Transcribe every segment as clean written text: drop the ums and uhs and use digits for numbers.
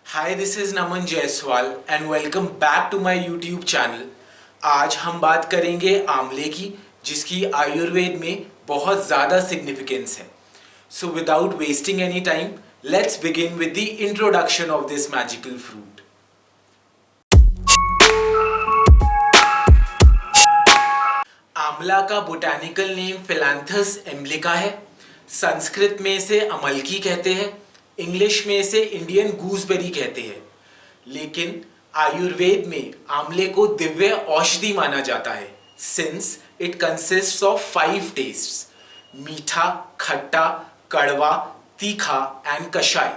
Hi, this is Naman Jaiswal and welcome back to my YouTube channel. आज हम बात करेंगे आंवले की, जिसकी आयुर्वेद में बहुत ज़्यादा सिग्निफिकेंस है. So without wasting any time, let's begin with the introduction of this magical fruit. आंवला का बोटैनिकल नेम फिलैंथस एम्ब्लिका है. संस्कृत में इसे अमलकी कहते हैं, इंग्लिश में इसे इंडियन गूसबेरी कहते हैं. लेकिन आयुर्वेद में आंवले को दिव्य औषधि माना जाता है, since it consists of 5 tests: मीठा, खट्टा, कड़वा, तीखा एंड कषाय.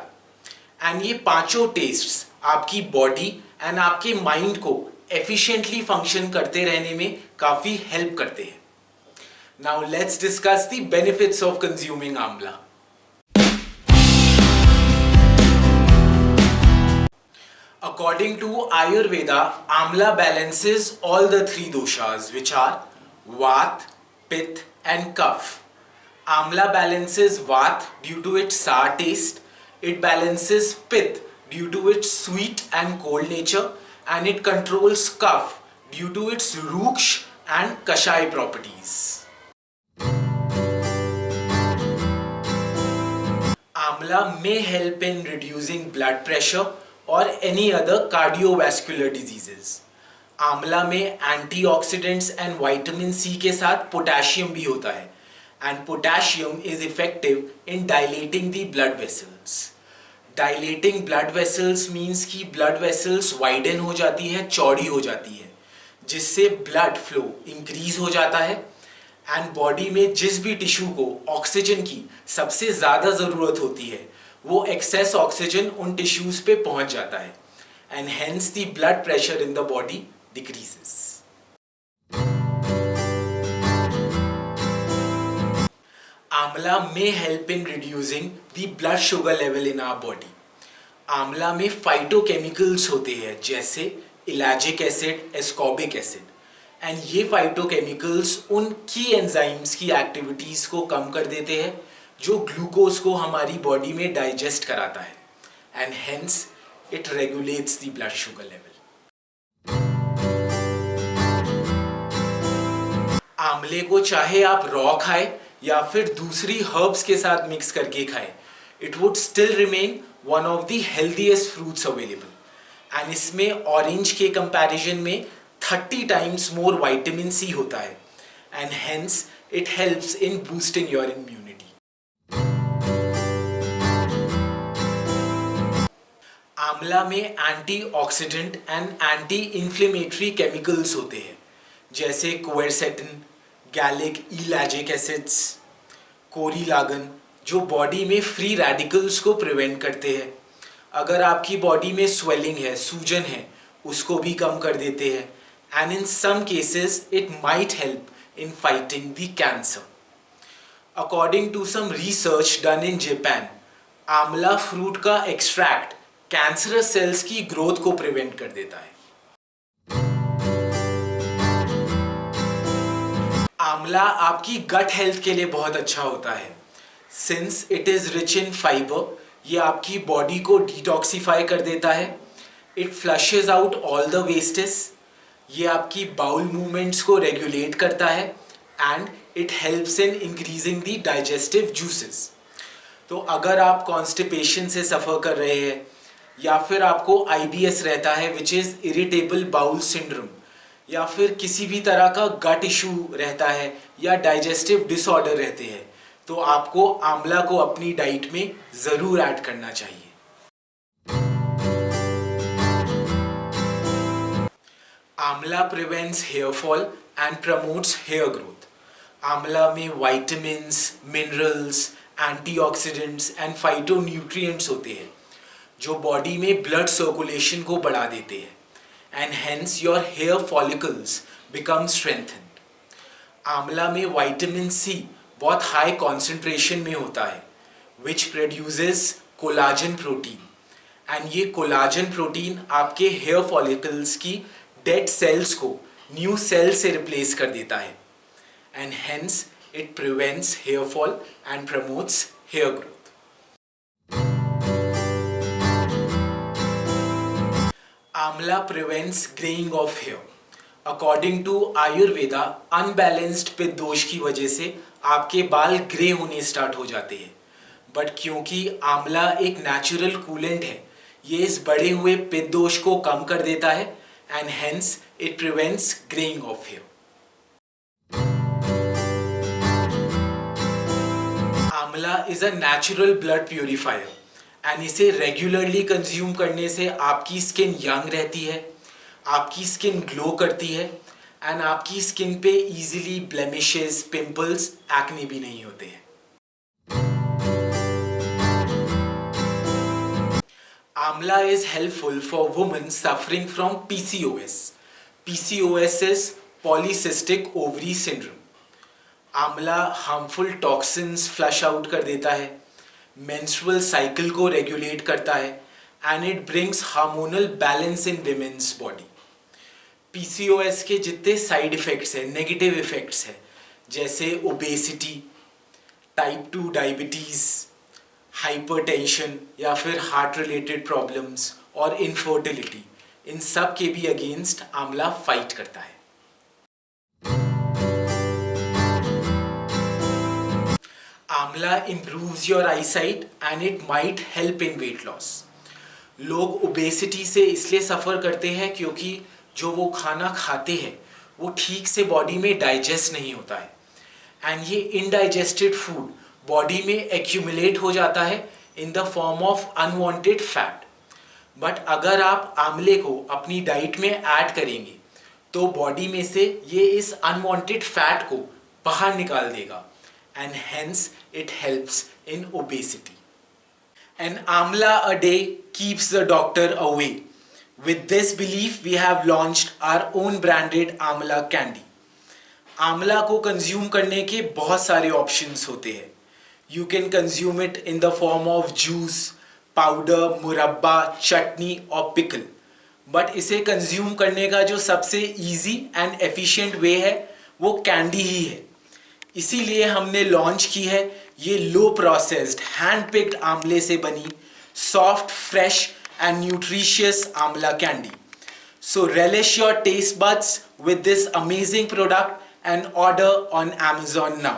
एंड ये पांचों टेस्ट्स आपकी बॉडी एंड आपके माइंड को एफिशिएंटली फंक्शन करते रहने में काफी हेल्प करते हैं. Now let's discuss the benefits of consuming आंवला. According to Ayurveda, Amla balances all the 3 doshas, which are Vat, Pitta and Kapha. Amla balances Vat due to its sour taste, it balances Pitta due to its sweet and cold nature, and it controls Kapha due to its Ruksh and Kashai properties. Amla may help in reducing blood pressure और any other cardiovascular diseases. आंवला में antioxidants and vitamin C के साथ potassium भी होता है, and potassium is effective in dilating the blood vessels. Dilating blood vessels means कि blood vessels widen हो जाती है, चौड़ी हो जाती है, जिससे ब्लड फ्लो इंक्रीज हो जाता है. एंड बॉडी में जिस भी टिश्यू को ऑक्सीजन की सबसे ज़्यादा ज़रूरत होती है, वो एक्सेस ऑक्सीजन उन टिश्यूज पे पहुंच जाता है, and hence the blood pressure in the body decreases. Amla may help in reducing the blood sugar level in our body. आंवला में फाइटोकेमिकल्स होते हैं, जैसे ellagic acid, ascorbic acid, and ये फाइटोकेमिकल्स उन की एंजाइम्स की एक्टिविटीज को कम कर देते हैं जो ग्लूकोज को हमारी बॉडी में डाइजेस्ट कराता है, and hence it regulates the blood sugar level. आंवले को चाहे आप रॉ खाएं या फिर दूसरी हर्ब्स के साथ मिक्स करके खाएं, it would still remain one of the healthiest fruits available. And इसमें ऑरेंज के कंपैरिजन में 30 टाइम्स मोर विटामिन सी होता है, and hence it helps in boosting your immunity. आंवला में antioxidant and anti inflammatory chemicals होते हैं, जैसे क्वेरसेटिन, गैलिक इलैजिक एसिड्स, कोरिलागन, जो बॉडी में फ्री रेडिकल्स को प्रिवेंट करते हैं. अगर आपकी बॉडी में स्वेलिंग है, सूजन है, उसको भी कम कर देते हैं, and in some cases it might help in fighting the cancer. According to some research done in Japan, amla fruit का एक्सट्रैक्ट कैंसरस सेल्स की ग्रोथ को प्रिवेंट कर देता है. आंवला आपकी गट हेल्थ के लिए बहुत अच्छा होता है, since it is rich in fibre. ये आपकी बॉडी को डिटॉक्सिफाई कर देता है. It flushes out all the wastes. ये आपकी बाउल मूवमेंट्स को रेगुलेट करता है, and it helps in increasing the digestive juices. तो अगर आप कॉन्स्टिपेशन से सफ़र कर रहे हैं, या फिर आपको IBS रहता है, which is irritable bowel syndrome, या फिर किसी भी तरह का गट इशू रहता है या डाइजेस्टिव डिसऑर्डर रहते हैं, तो आपको आंवला को अपनी डाइट में ज़रूर ऐड करना चाहिए. Amla prevents hair fall and promotes hair growth. Amla में vitamins, minerals, antioxidants and phytonutrients होते हैं, जो बॉडी में ब्लड सर्कुलेशन को बढ़ा देते हैं, and hence your hair follicles become strengthened. आंवला में विटामिन सी बहुत हाई कॉन्सेंट्रेशन में होता है, which produces collagen protein, and ये कोलाजन प्रोटीन आपके हेयर फॉलिकल्स की डेड सेल्स को न्यू सेल से रिप्लेस कर देता है, and hence it prevents hair fall and promotes hair growth. Amla prevents greying of hair. According to Ayurveda, unbalanced पित्त दोष की वजह से आपके बाल ग्रे होने स्टार्ट हो जाते हैं। बट क्योंकि आंवला एक नेचुरल कूलेंट है, ये इस बढ़े हुए पित्त दोष को कम कर देता है and hence it prevents greying of hair. Amla is a natural blood purifier and इसे रेगुलरली कंज्यूम करने से आपकी स्किन यंग रहती है, आपकी स्किन ग्लो करती है एंड आपकी स्किन पे इजीली ब्लेमिशेस, पिंपल्स, एक्ने भी नहीं होते हैं। आंवला is helpful for women suffering from PCOS. PCOS is polycystic ovary syndrome. आंवला हार्मफुल टॉक्सिन्स फ्लश आउट कर देता है, मेंस्ट्रुअल साइकिल को रेगुलेट करता है and it brings hormonal balance in women's body. PCOS के जितने साइड इफेक्ट्स हैं, नेगेटिव इफेक्ट्स हैं, जैसे ओबेसिटी, टाइप 2 डायबिटीज़, हाइपरटेंशन या फिर हार्ट रिलेटेड प्रॉब्लम्स और इनफर्टिलिटी, इन सब के भी अगेंस्ट आंवला फाइट करता है। आंवला improves your eyesight and it might help in weight loss. लोग ओबेसिटी से इसलिए सफ़र करते हैं क्योंकि जो वो खाना खाते हैं वो ठीक से बॉडी में डाइजेस्ट नहीं होता है एंड ये इनडाइजेस्टेड फूड बॉडी में एक्यूमुलेट हो जाता है in the form of unwanted fat. But अगर आप आंवले को अपनी डाइट में ऐड करेंगे तो बॉडी में से ये इस अनवांटेड फैट को बाहर निकाल देगा and hence it helps in obesity. An amla a day keeps the doctor away. With this belief, we have launched our own branded amla candy. आंवला को कंज्यूम करने के बहुत सारे ऑप्शंस होते हैं। You can consume it in the form of juice, powder, मुरब्बा, चटनी और पिकल। बट इसे कंज्यूम करने का जो सबसे easy and efficient way है वो कैंडी ही है। इसीलिए हमने लॉन्च की है ये लो प्रोसेस्ड हैंड पिक्ड आंवले से बनी सॉफ्ट, फ्रेश एंड न्यूट्रिशियस आंवला candy. So relish your taste buds with this amazing product and order on Amazon now.